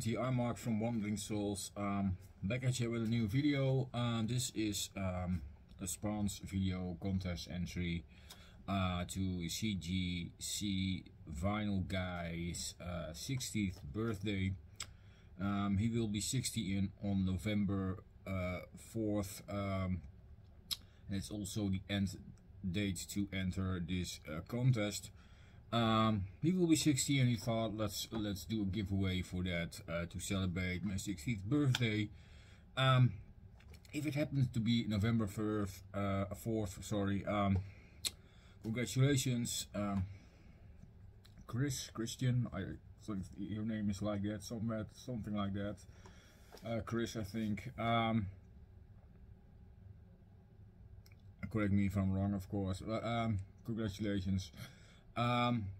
community, I'm Mark from Wandering Souls. Back at you with a new video. This is a spawns video contest entry to CGCVINYLGUY's 60th birthday. He will be 60 on November 4th. It's also the end date to enter this contest. He will be 60 and he thought let's do a giveaway for that to celebrate my 60th birthday. If it happens to be November 4th, sorry, congratulations, Christian, I think your name is like that, something like that, Chris, I think. Correct me if I'm wrong, of course, but congratulations.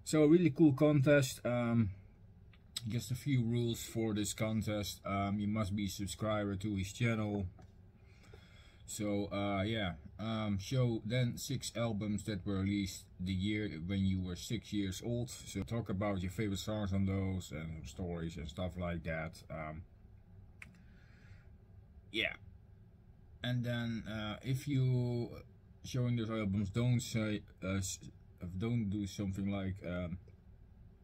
So a really cool contest. Just a few rules for this contest. You must be a subscriber to his channel. So yeah, show then 6 albums that were released the year when you were 6 years old. So talk about your favorite songs on those and stories and stuff like that. Yeah, and then if you showing those albums, don't say don't do something like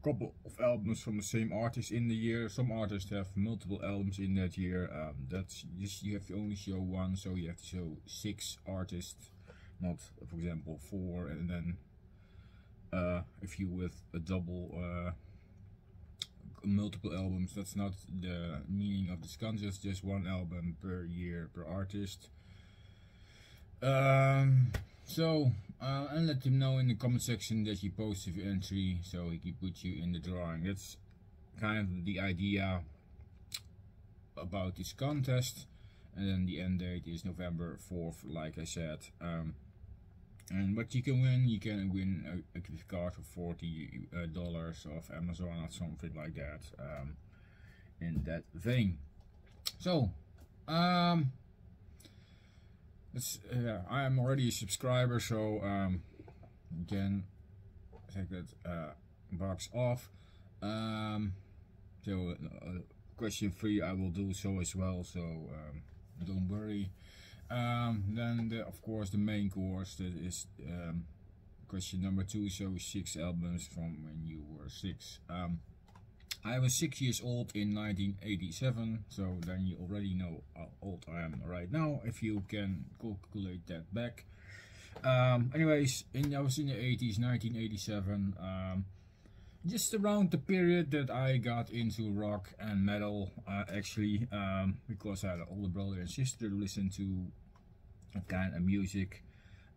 couple of albums from the same artist in the year. Some artists have multiple albums in that year. That's just, you have to only show one, so you have to show 6 artists, not for example 4. And then if you with a double multiple albums, that's not the meaning of this contest. Just one album per year per artist. And let him know in the comment section that you posted your entry, so he can put you in the drawing. That's kind of the idea about this contest. And then the end date is November 4th, like I said. And what you can win a gift card of $40 of Amazon or something like that, in that vein. So I am already a subscriber, so you can take that box off. Question 3 I will do so as well, so don't worry. Then of course the main course, that is question number 2, so 6 albums from when you were 6. I was 6 years old in 1987, so then you already know how old I am right now, if you can calculate that back. Anyways, I was in the 80s, 1987, just around the period that I got into rock and metal, actually, because I had an older brother and sister who listened to that kind of music.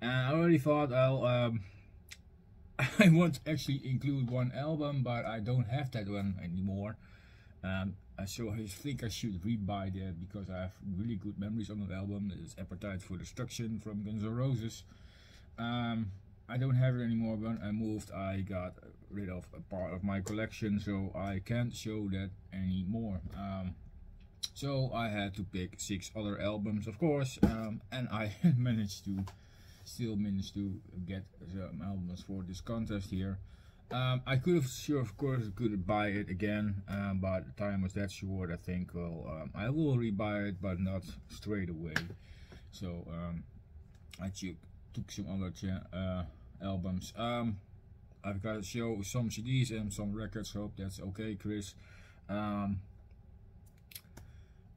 And I already thought, I want to actually include one album, but I don't have that one anymore. So I think I should rebuy that, because I have really good memories on that album. It's Appetite for Destruction from Guns N' Roses. I don't have it anymore. When I moved, I got rid of a part of my collection, so I can't show that anymore. So I had to pick 6 other albums, of course, and I still managed to get some albums for this contest here. I could have, sure, of course, could buy it again, but the time was that short. I think, well, I will rebuy it, but not straight away. So I took some other albums. I've got to show some CDs and some records. Hope that's okay, Chris.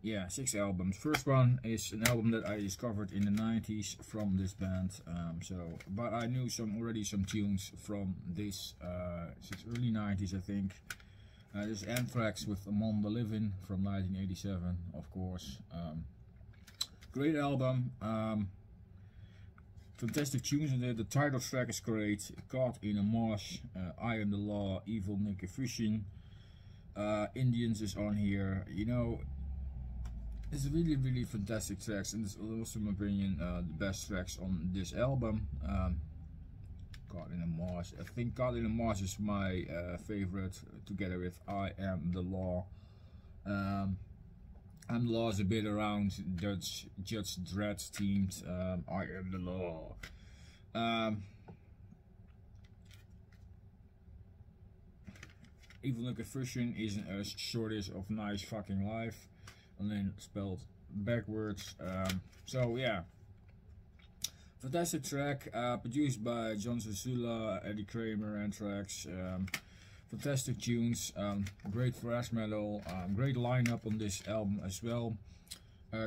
Yeah, 6 albums. First one is an album that I discovered in the 90s from this band. But I knew already some tunes from this since early 90s, I think. This is Anthrax with Among the Living from 1987, of course. Great album. Fantastic tunes in it. The title track is great. Caught in a Mosh, I Am the Law, Evil Nick Fishing. Indians is on here. You know, it's really, really fantastic tracks, and it's also, in my opinion, the best tracks on this album. Caught in a Mosh. I think Caught in a Mosh is my favorite, together with I Am the Law. I'm the Law is a bit around Judge Dredd themed. I Am the Law. Evil Naked Vision is a shortest of Nice Fucking Life, and then spelled backwards. So yeah, fantastic track, produced by John Zazula, Eddie Kramer, Anthrax. Fantastic tunes, great thrash metal, great lineup on this album as well.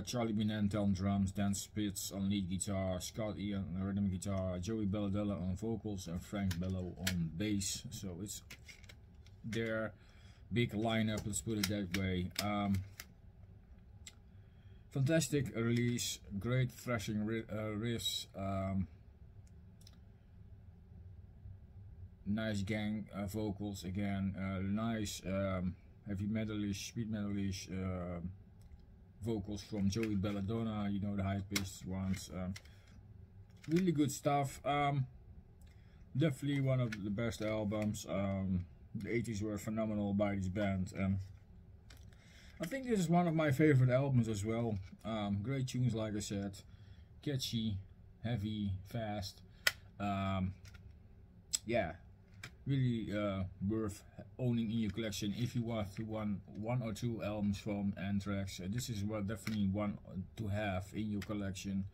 Charlie Binante on drums, Dan Spitz on lead guitar, Scott Ian on rhythm guitar, Joey Belladella on vocals, and Frank Bello on bass. So it's their big lineup, let's put it that way. Fantastic release, great thrashing riffs, nice gang vocals again, nice heavy metalish, speed metalish vocals from Joey Belladonna, you know, the high-pitched ones. Really good stuff. Definitely one of the best albums. The 80s were phenomenal by this band. I think this is one of my favorite albums as well. Great tunes, like I said, catchy, heavy, fast. Yeah, really worth owning in your collection if you want one or two albums from Anthrax. This is definitely one to have in your collection.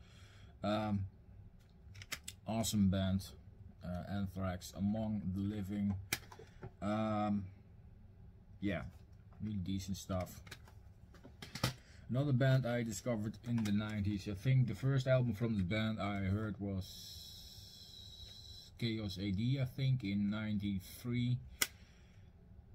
Awesome band, Anthrax, among the living. Yeah, really decent stuff. Another band I discovered in the 90s. I think the first album from the band I heard was Chaos AD, I think, in 93.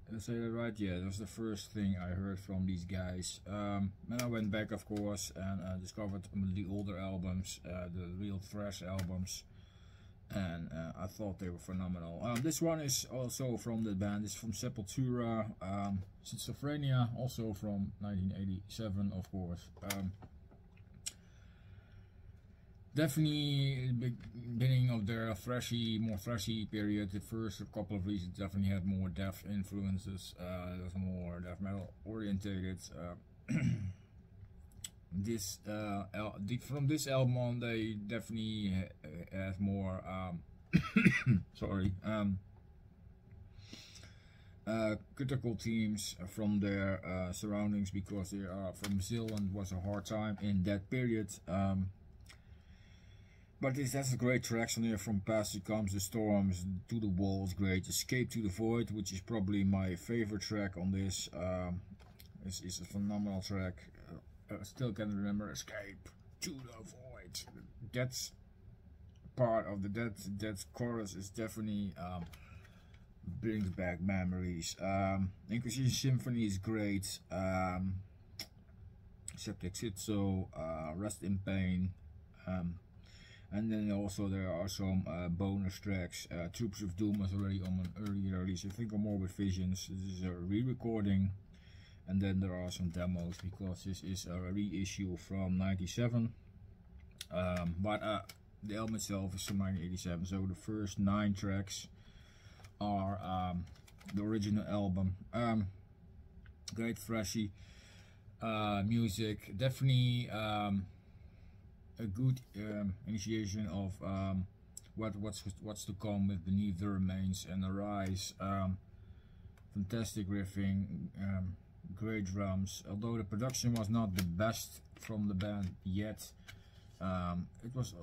Did I say that right? Yeah, that was the first thing I heard from these guys. Then I went back, of course, and discovered the older albums, the real thrash albums, and I thought they were phenomenal. This one is also from the band. It's from Sepultura, Schizophrenia, also from 1987, of course. Definitely the beginning of their more thrashy period. The first couple of releases definitely had more death influences. It was more death metal orientated. From this album on, they definitely had more sorry, critical themes from their surroundings, because they are from Zealand. Was a hard time in that period. But that's a great tracks on here. From Past Comes the Storms, To the Walls, great. Escape to the Void, which is probably my favorite track on this. It's a phenomenal track. I still can remember Escape to the Void. That's part of that chorus is definitely brings back memories. Inquisition Symphony is great. Septic Schizo, Rest in Pain. And then also there are some bonus tracks. Troops of Doom was already on an earlier release. I think on Morbid Visions. This is a re-recording. And then there are some demos, because this is a reissue from 97. But the album itself is from 1987. So the first 9 tracks are the original album. Great thrashy music. Definitely a good initiation of what's to come with Beneath the Remains and Arise. Fantastic riffing, great drums. Although the production was not the best from the band yet, it was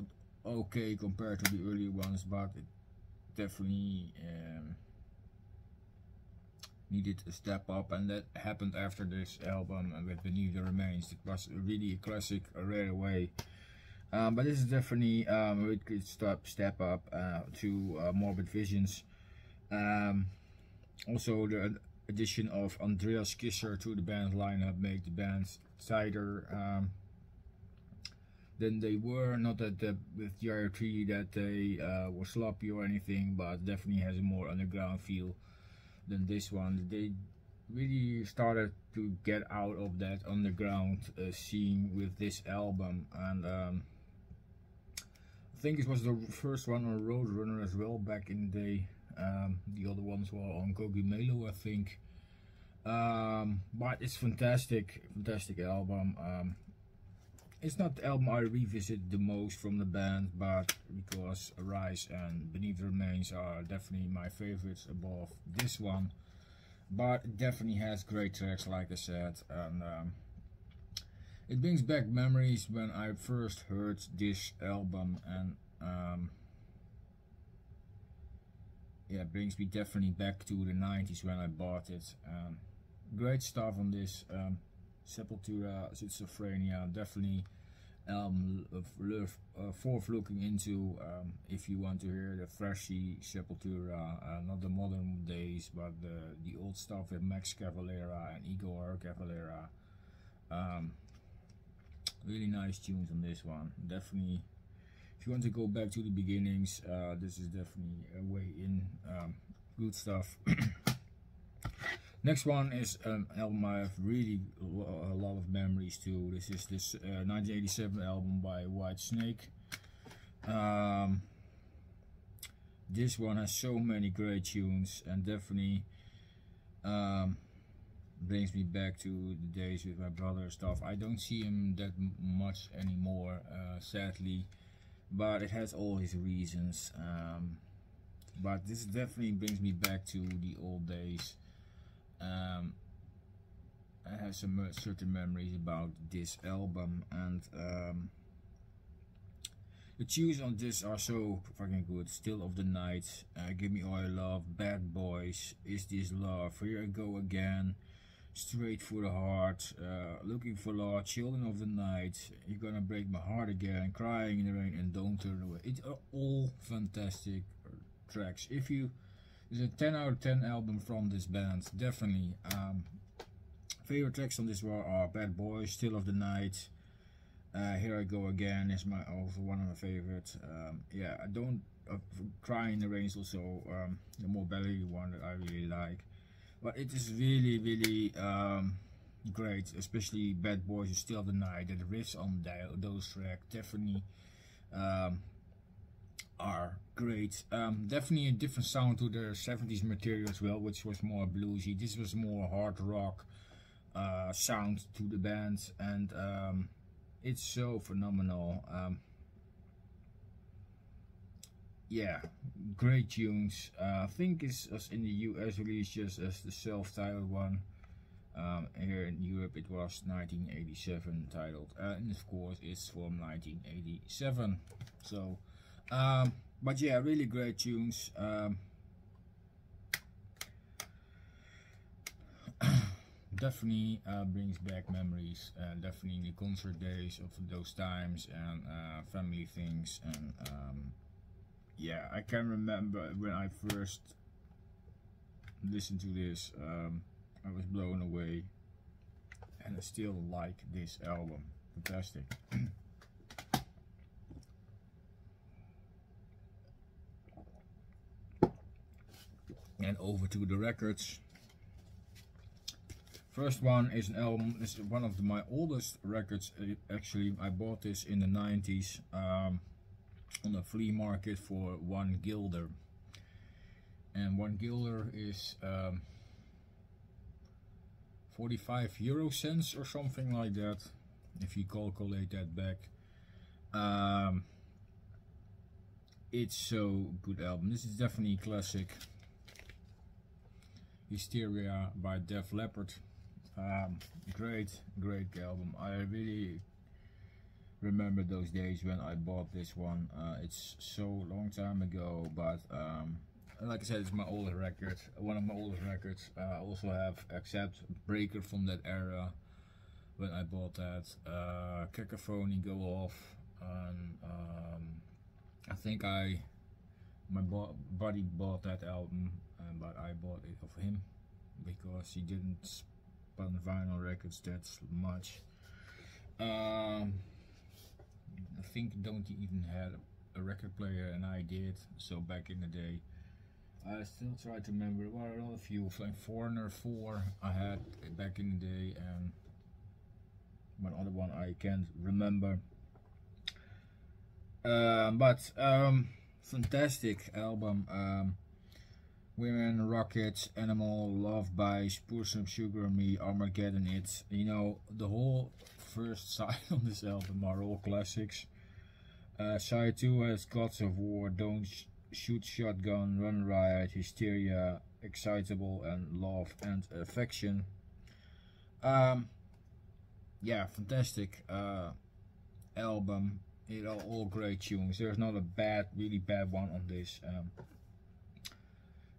okay compared to the earlier ones, but it definitely needed a step up, and that happened after this album with Beneath the Remains. It was really a classic right away. But this is definitely a good step up to Morbid Visions. Also, the addition of Andreas Kisser to the band lineup made the band tighter than they were. Not that with GR3 that they were sloppy or anything, but definitely has a more underground feel than this one. They really started to get out of that underground scene with this album, and I think it was the first one on Roadrunner as well back in the day. The other ones were on Cogumelo, I think. But it's fantastic album. It's not the album I revisit the most from the band, but because Arise and Beneath the Remains are definitely my favorites above this one. but it definitely has great tracks, like I said, and it brings back memories when I first heard this album, and yeah, it brings me definitely back to the 90s when I bought it. Great stuff on this. Sepultura, Schizophrenia, definitely worth looking into if you want to hear the freshy Sepultura, not the modern days, but the old stuff with Max Cavalera and Igor Cavalera. Really nice tunes on this one. Definitely, if you want to go back to the beginnings, this is definitely a way in. Good stuff. Next one is an album I have really a lot of memories to. This is this 1987 album by Whitesnake. This one has so many great tunes, and definitely brings me back to the days with my brother and stuff. I don't see him that much anymore, sadly, but it has all his reasons. But this definitely brings me back to the old days. I have some certain memories about this album, and the tunes on this are so fucking good. Still of the Night, Give Me All Your Love, Bad Boys, Is This Love, Here I Go Again, Straight for the Heart, Looking for Love, Children of the Night, You're Gonna Break My Heart Again, Crying in the Rain, and Don't Turn Away. It's all fantastic tracks. If you, it's a 10 out of 10 album from this band, definitely. Favorite tracks on this are Bad Boys, Still of the Night, Here I Go Again is also one of my favorites. Yeah, I don't Cry in the Rain is also the more ballady one that I really like. But it is really great, especially Bad Boys is Still of the Night. The riffs on those tracks definitely are great. Definitely a different sound to their 70s material as well, which was more bluesy. This was more hard rock sound to the band, and it's so phenomenal. Yeah, great tunes. I think it's in the US released just as the self-titled one. Here in Europe it was 1987 titled, and of course it's from 1987. So but yeah, really great tunes. Definitely brings back memories, and definitely the concert days of those times, and family things, and yeah, I can remember when I first listened to this, I was blown away, and I still like this album. Fantastic. And over to the records. First one is an album. This is one of my oldest records. Actually, I bought this in the 90s on a flea market for 1 guilder. And 1 guilder is 45 euro cents or something like that, if you calculate that back. It's so good album. This is definitely a classic. Hysteria by Def Leppard. Great album. I really remember those days when I bought this one. It's so long time ago, but like I said, it's my oldest record, one of my oldest records. I also have Accept, Breaker from that era when I bought that. Cacophony, Go Off, and I think my buddy bought that album, but I bought it of him because he didn't spun vinyl records that much. I think don't even had a record player, and I did. So back in the day, I still try to remember. Well, a lot of you, like Foreigner 4 I had back in the day, and one other one I can't remember. But fantastic album. Women, Rockets, Animal, Love Bites, Pour Some Sugar on Me, Armageddon. It's, you know, the whole first side on this album are all classics. Side 2 has Gods of War, Don't Shoot Shotgun, Run Riot, Hysteria, Excitable, and Love and Affection. Yeah, fantastic album. It all great tunes. There's not a really bad one on this.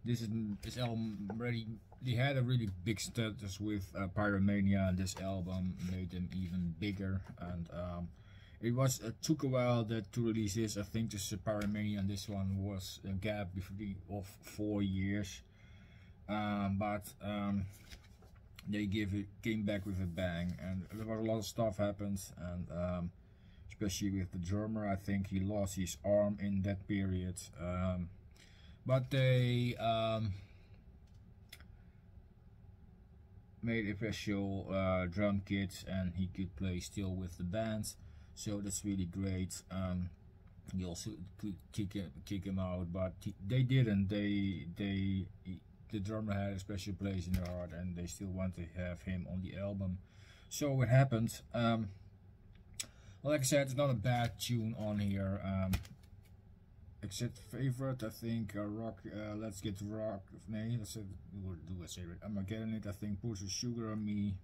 This album they had a really big status with Pyromania, and this album made them even bigger. And it took a while to release this. I think this Pyromania and this one was a gap of 4 years, but they came back with a bang, and there was a lot of stuff happened, and especially with the drummer. I think he lost his arm in that period. But they made a special drum kit, and he could play still with the band, so that's really great. You also could kick him out, but they didn't. The drummer had a special place in their heart, and they still want to have him on the album. So it happened. Like I said, it's not a bad tune on here. Except favorite, I think rock. Let's Get Rock. Nee, let's do a favorite. Armageddon. It, I think, puts a Sugar on Me.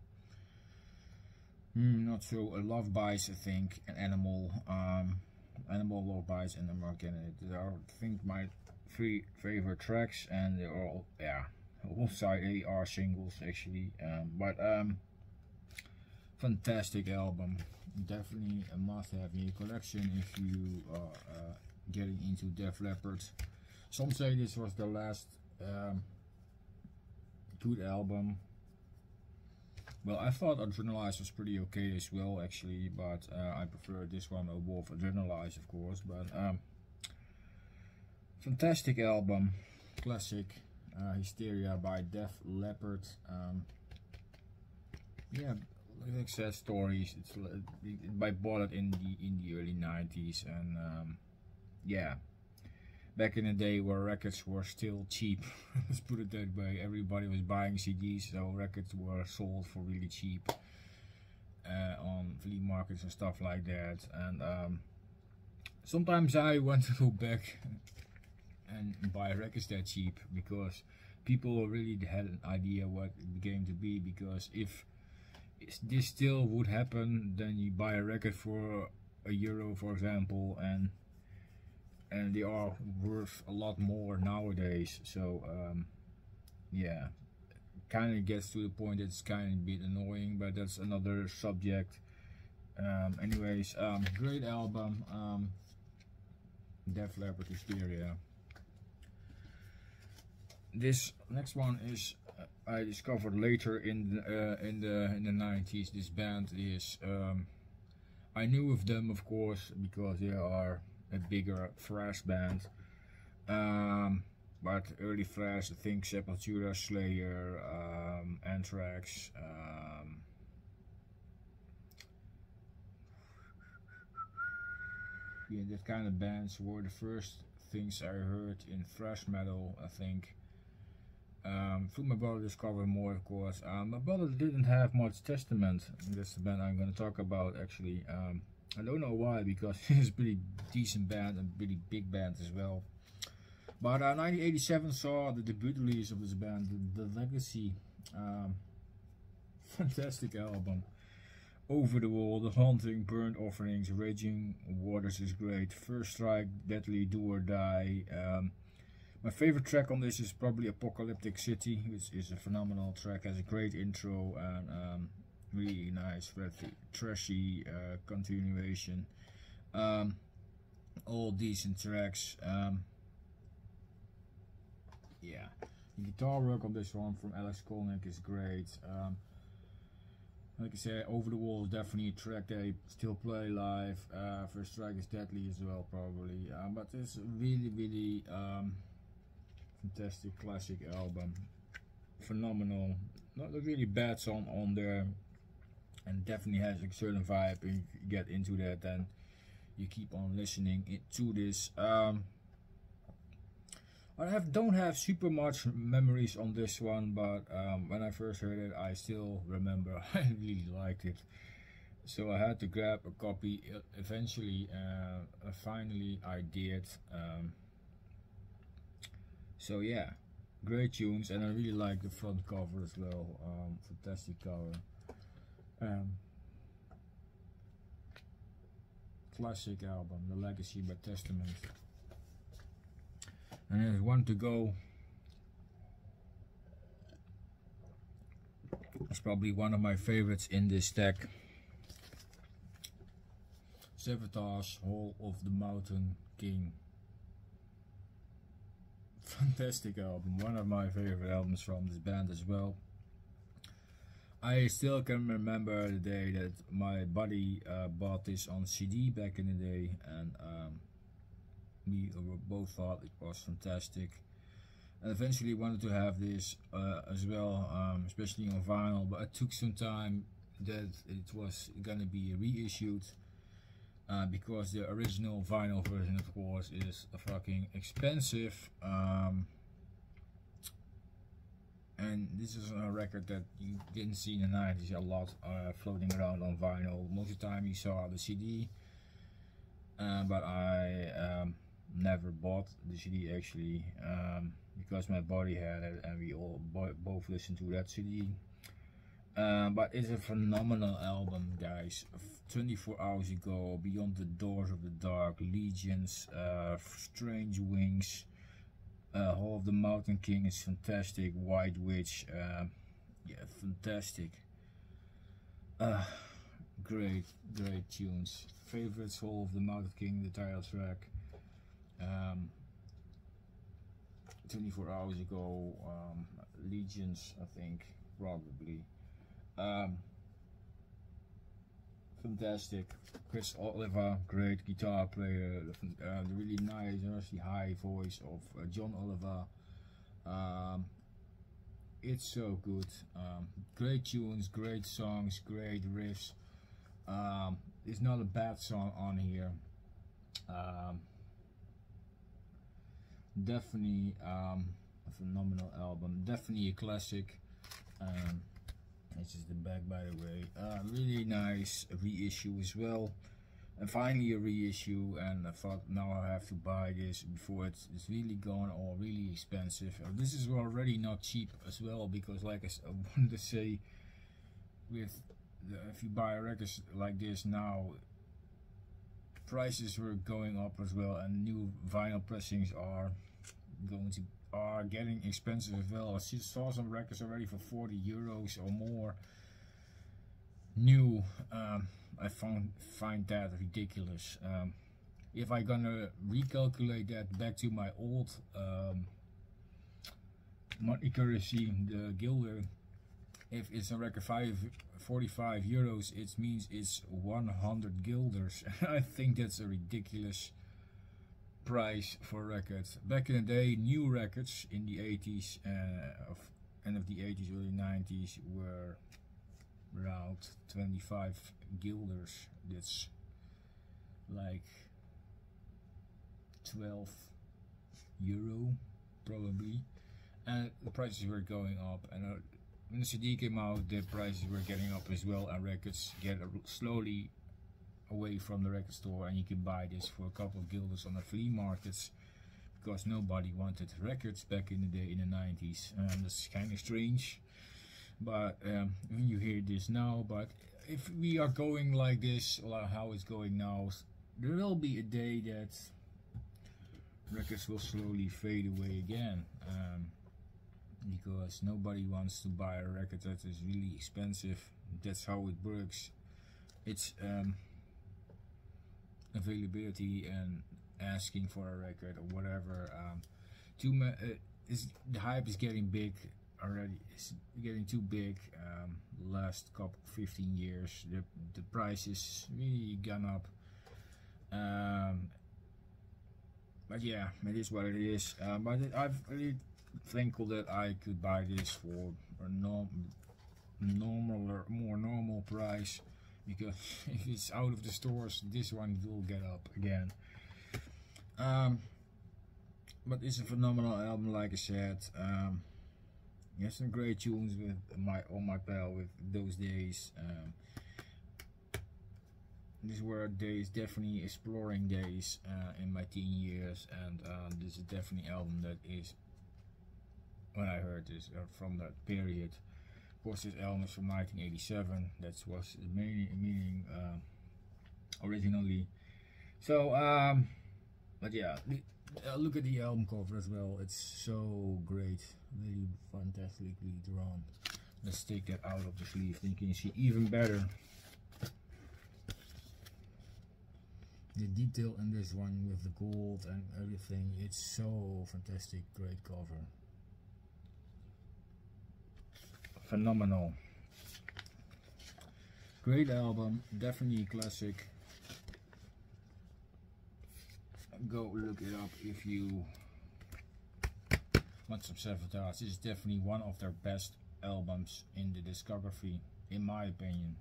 Not so. Love Bites, I think, and Animal. Animal, Love Bites, and Armageddon. They are, I think, my 3 favorite tracks, and they're all, yeah, all side A are singles actually. But fantastic album. Definitely a must-have in your collection if you are getting into Def Leppard. Some say this was the last good album. Well, I thought Adrenalize was pretty okay as well actually, but I prefer this one above Adrenalize, of course. But fantastic album, classic. Hysteria by Def Leppard. Yeah, like I said, stories. I bought it in the early 90s, and yeah, back in the day where records were still cheap. Let's put it that way. Everybody was buying CDs, so records were sold for really cheap on flea markets and stuff like that. And sometimes I want to go back and buy records that cheap, because people really had an idea what it became to be. Because if this still would happen, then you buy a record for €1, for example, and they are worth a lot more nowadays. So yeah, kind of gets to the point that it's kind of a bit annoying, but that's another subject. Anyways, great album. Def Leppard, Hysteria. This next one is I discovered later in the 90s. This band is I knew of them, of course, because they are a bigger thrash band. But early thrash, I think Sepultura, Slayer, Anthrax, yeah, that kind of bands were the first things I heard in thrash metal, I think. Through my brother discovered more, of course. My brother didn't have much Testament. That's the band I'm going to talk about actually. I don't know why, because it's a pretty decent band and pretty big band as well. But 1987 saw the debut release of this band, The Legacy. Fantastic album. Over the Wall, The Haunting, Burnt Offerings, Raging Waters is great. First Strike, Deadly, Do or Die. My favorite track on this is probably Apocalyptic City, which is a phenomenal track. Has a great intro and really nice, trashy continuation. All decent tracks. Yeah, the guitar work on this one from Alex Kolnick is great. Like I said, Over the Wall is definitely a track they still play live. First Strike is Deadly as well, probably. But it's a really fantastic classic album. Phenomenal. Not a really bad song on there, and definitely has a certain vibe. If you get into that, then you keep on listening to this. I don't have super much memories on this one, but when I first heard it, I still remember I really liked it. So I had to grab a copy eventually. Finally I did. So yeah, great tunes, and I really like the front cover as well. Fantastic cover. Classic album, The Legacy by Testament. And there's one to go. It's probably one of my favorites in this stack. Sabotage, Hall of the Mountain King. Fantastic album, one of my favorite albums from this band as well. I still can remember the day that my buddy bought this on CD back in the day, and we both thought it was fantastic. And eventually wanted to have this as well, especially on vinyl, but it took some time that it was gonna be reissued. Because the original vinyl version, of course, is fucking expensive, and this is a record that you didn't see in the 90s a lot floating around on vinyl. Most of the time you saw the CD, but I never bought the CD actually, because my buddy had it and we all both listened to that CD. But it's a phenomenal album, guys. 24 Hours Ago, Beyond the Doors of the Dark, Legions, Strange Wings, Hall of the Mountain King is fantastic, White Witch, yeah, fantastic. Great tunes. Favorites, Hall of the Mountain King, the title track. 24 Hours Ago, Legions, I think, probably. Fantastic. Chris Oliver, great guitar player. The really nice, really high voice of John Oliver. It's so good. Great tunes, great songs, great riffs. There's not a bad song on here. Definitely a phenomenal album. Definitely a classic. This is the back, by the way. Really nice reissue as well, and finally a reissue. And I thought, now I have to buy this before it's really gone or really expensive. This is already not cheap as well, because like I wanted to say, with if you buy records like this now, prices were going up as well, and new vinyl pressings are getting expensive as well. I saw some records already for 40 euros or more new. I find that ridiculous. If I gonna recalculate that back to my old money currency, the guilder, if it's a record 45 euros, it means it's 100 guilders. I think that's a ridiculous price for records. Back in the day, new records in the 80s, end of the 80s, early 90s, were around 25 guilders. That's like 12 euro probably, and the prices were going up. And when the CD came out, the prices were getting up as well, and records get slowly away from the record store, and you can buy this for a couple of guilders on the flea markets, because nobody wanted records back in the day in the 90s. That's kind of strange, but when you hear this now, but if we are going like this, or how it's going now, there will be a day that records will slowly fade away again, because nobody wants to buy a record that is really expensive. That's how it works. It's availability and asking for a record or whatever. The hype is getting big already. It's getting too big. Last couple 15 years, the price is really gone up. But yeah, it is what it is. But I'm really thankful that I could buy this for a more normal price, because if it's out of the stores, this one will get up again. But it's a phenomenal album, like I said. Yes, some great tunes with on my pal with those days. These were days, definitely exploring days in my teen years, and this is definitely an album that is when I heard this, from that period. Of course, this album is from 1987. That was the meaning originally. So, but yeah, look at the album cover as well. It's so great, really fantastically drawn. Let's take that out of the sleeve, then you can see even better the detail in this one with the gold and everything. It's so fantastic, great cover, phenomenal, great album, definitely classic. Go look it up if you want some Spartacus. This is definitely one of their best albums in the discography, in my opinion.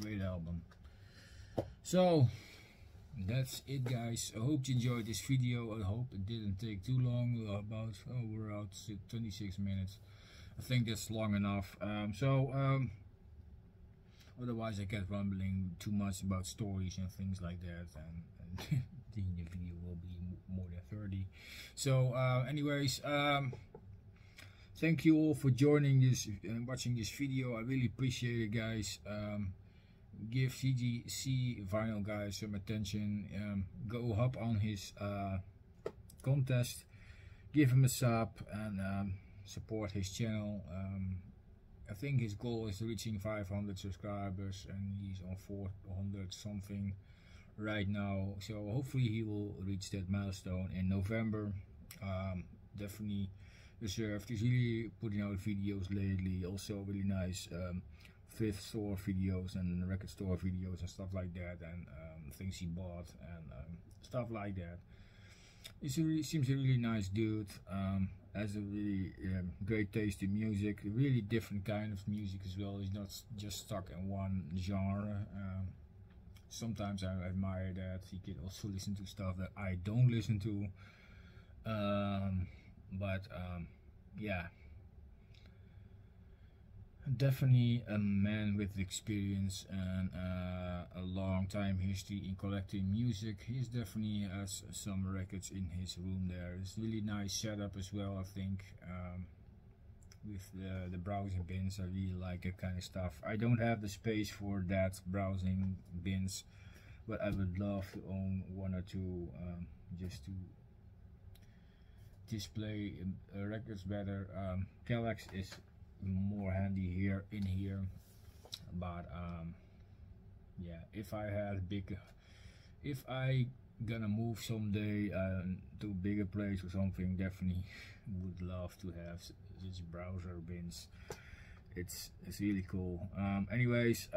Great album. So that's it, guys. I hope you enjoyed this video. I hope it didn't take too long. About we're out 26 minutes. I think that's long enough. Otherwise I get rambling too much about stories and things like that, and the video will be more than 30. So anyways, thank you all for joining this and watching this video. I really appreciate it, guys. Give CGCVINYLGUY some attention. Go hop on his contest, give him a sub, and support his channel. I think his goal is reaching 500 subscribers, and he's on 400 something right now. So hopefully he will reach that milestone in November. Definitely deserved. He's really putting out videos lately. Also really nice thrift store videos and record store videos and stuff like that, and things he bought and stuff like that. He seems a really nice dude. Has a really great taste in music, a really different kind of music as well. He's not just stuck in one genre. Sometimes I admire that. He can also listen to stuff that I don't listen to. Yeah, definitely a man with experience and a long time history in collecting music. He definitely has some records in his room there. It's really nice setup as well, I think, with the browsing bins. I really like that kind of stuff. I don't have the space for that browsing bins, but I would love to own one or two, just to display records better. Telex is more handy here in here, but yeah, if I gonna move someday to a bigger place or something, definitely would love to have such browser bins. It's really cool. Anyways,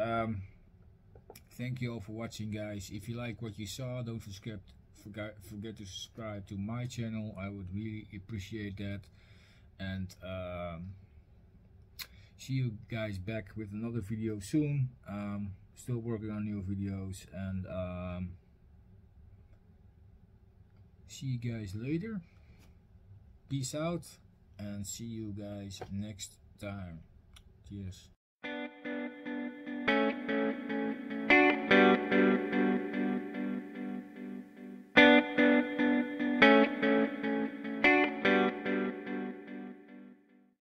thank you all for watching, guys. If you like what you saw, don't forget to subscribe to my channel. I would really appreciate that. And see you guys back with another video soon. Still working on new videos, and see you guys later. Peace out, and see you guys next time. Cheers.